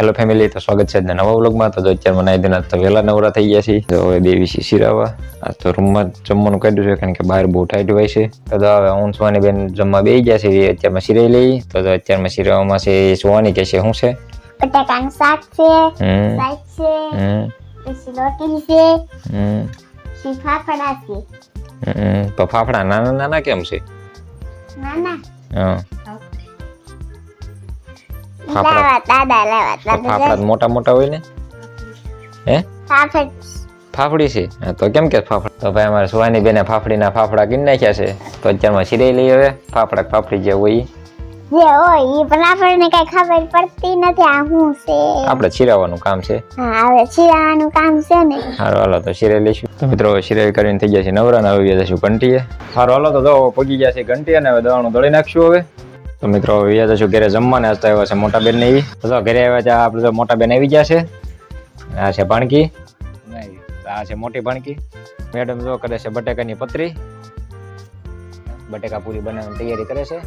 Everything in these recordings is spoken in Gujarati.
હેલો ફેમિલી, તો સ્વાગત છે આજના નવા વ્લોગમાં. તો અત્યારે મને દિન તો વહેલા નવરા થઈ ગયા છે. તો હવે બેવી શિરાવા આ તો રૂમમાં જમવાનું કાઢ્યું છે, કારણ કે બહાર બહુ ટાઈટ હોય છે. તો હવે હું સુવાની બેન જમવા બેસી ગયા છે. અત્યારમાં શિરાઈ લઈ. તો અત્યારમાં શિરાવામાં છે સુવાની કે છે શું છે? બટાકાનું શાક છે, સાઈડ છે, પછી રોટલી છે, પછી ફાફડા છે. તો ફાફડા નાના નાના કેમ છે? નાના હા, ફાફડા મોટા મોટા હોય ને. હે, ફાફડી છે. તો કેમ કે ફાફડા? તો ભાઈ અમારે સુવાની બેને ફાફડીના ફાફડા કરી નાખ્યા છે. તો અત્યારમાં શિરાઈ લઈ. હવે ફાફડી જે હોય એ પણ આપણને કઈ ખબર પડતી નથી. આ શું છે? આપણે શિરાવાનું કામ છે. હા, હવે શિરાવાનું કામ છે ને. સારું, હાલો તો શિરાઈ લઈશું. તો મિત્રો શિરાઈ કરીને થઈ ગયા છે નવરા ને આવી જશું ઘંટીએ. સારું, હાલો તો દવા પગી ગયા છે ઘંટી, અને હવે દવાનું દળી નાખશું. હવે તો મિત્રો વ્યા જશું ઘરે જમવાને. આજ તો આવ્યા છે મોટા બેન ને. એવી તો ઘરે આવ્યા છે આપણે. તો મોટા બેન આવી ગયા છે. આ છે ભાણકી, આ છે મોટી ભાણકી. મેડમ જો કરે છે બટાકાની પતરી. બટાકા પૂરી બનાવવાની તૈયારી કરે છે.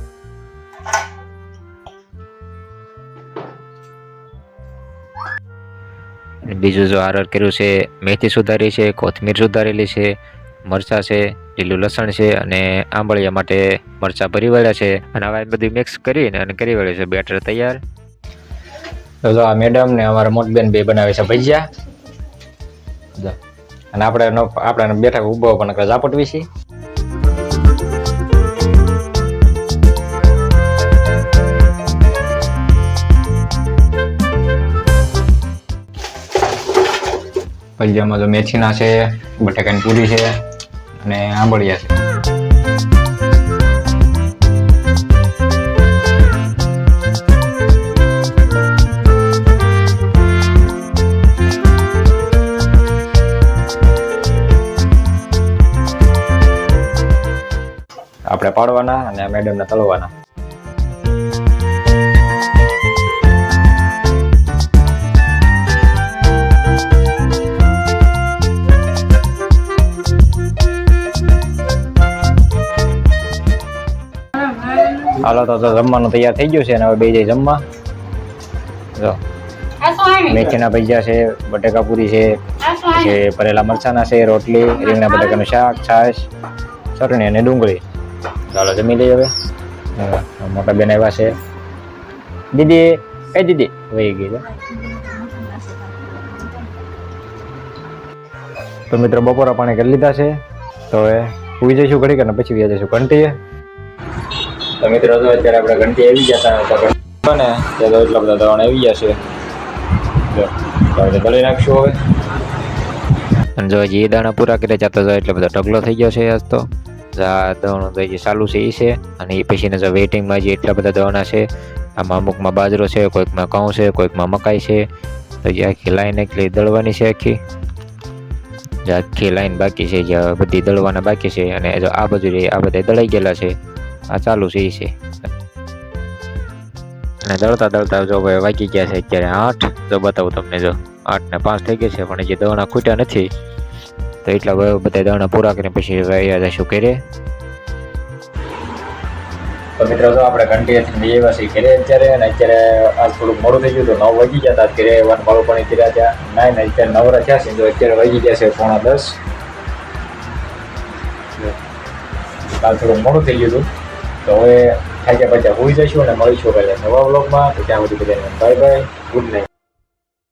બીજું જો આરર કર્યું છે, મેથી સુધારી છે, કોથમીર સુધારેલી છે, મરચા છે, લીલું લસણ છે, અને આંબળિયા માટે મરચા ભરી વળ્યા છે. અને હવે બધું મિક્સ કરીને અને કરી વળ્યું છે બેટર તૈયાર. તો જો આ મેડમ ને અમારા મોટબેન બે બનાવે છે ભજીયા. અને આપણે બેઠા ઉભો પણ ઝાપટવી છે. ભજીયામાં તો મેથીના છે, બટાકાની પૂરી છે, અને આંબળિયા છે. આપણે પાડવાના અને આ મેડમને તળવાના. હાલો તો જમવાનું તૈયાર થઈ ગયું છે, અને હવે બે જઈ જમવા. જો મેથીના ભજીયા છે, બટાકા પૂરી છે, પછી ભરેલા મરચાના છે, રોટલી, રીંગણા બટાકાનું શાક, છાશ, ચટણી અને ડુંગળી. ચાલો જમી લઈએ હવે. મોટા બેન આવ્યા છે. દીદી, એ દીદી વહી ગઈ છે. તો મિત્રો બપોરા પાણી કરી લીધા છે. તો હવે સુઈ જઈશું ઘડીક, અને પછી વ્યા જઈશું ઘંટીએ. તો મિત્રો તો અત્યારે આપણે ઘંટી આવી ગયા હતા ને, તો એટલા બધા દવાણ આવી ગયા છે. દળી નાખશું હવે. અને જો હજી એ દાણા પૂરા કરી જતો જાય એટલે બધો ઢગલો થઈ ગયો છે. આજ તો આ દવાનું તો જે ચાલુ છે એ છે, અને એ પછીને જો વેઇટિંગમાં જે એટલા બધા દવાના છે. આમાં અમુકમાં બાજરો છે, કોઈકમાં ઘઉં છે, કોઈકમાં મકાઈ છે. તો જે આખી લાઈન એકલી દળવાની છે. આખી લાઈન બાકી છે, જે બધી દળવાના બાકી છે. અને જો આ બાજુ આ બધા દળાઈ ગયેલા છે. આ ચાલુ છે એ છે. અને દળતા દળતા જો ભાઈ વાગી ગયા છે અત્યારે 8. જો બતાવું તમને, જો 8 ને 5 થઈ ગયા છે, પણ જે દવાના ખૂટ્યા નથી. તો એટલા બધા દવાના પૂરા કરીને પછી વયા જશું ઘરે. તો મિત્રો જો આપણે ઘંટી આવ્યા છીએ ઘરે અત્યારે, અને અત્યારે આજ થોડુંક મોડું થઈ ગયું. તો 9 વાગી ગયા હતા ઘરે આવવાનું. બાળો પણ કર્યા ત્યાં નાઈને અત્યારે નવરા થયા છે. જો અત્યારે વાગી ગયા છે 9:45. કાલ થોડુંક મોડું થઈ ગયું હતું. તો હવે થાક્યા પછી હોઈ જઈશું અને મળીશું કાલે નવા વ્લોગમાં. તો ત્યાં સુધી બધાને બાય બાય, ગુડ નાઇટ.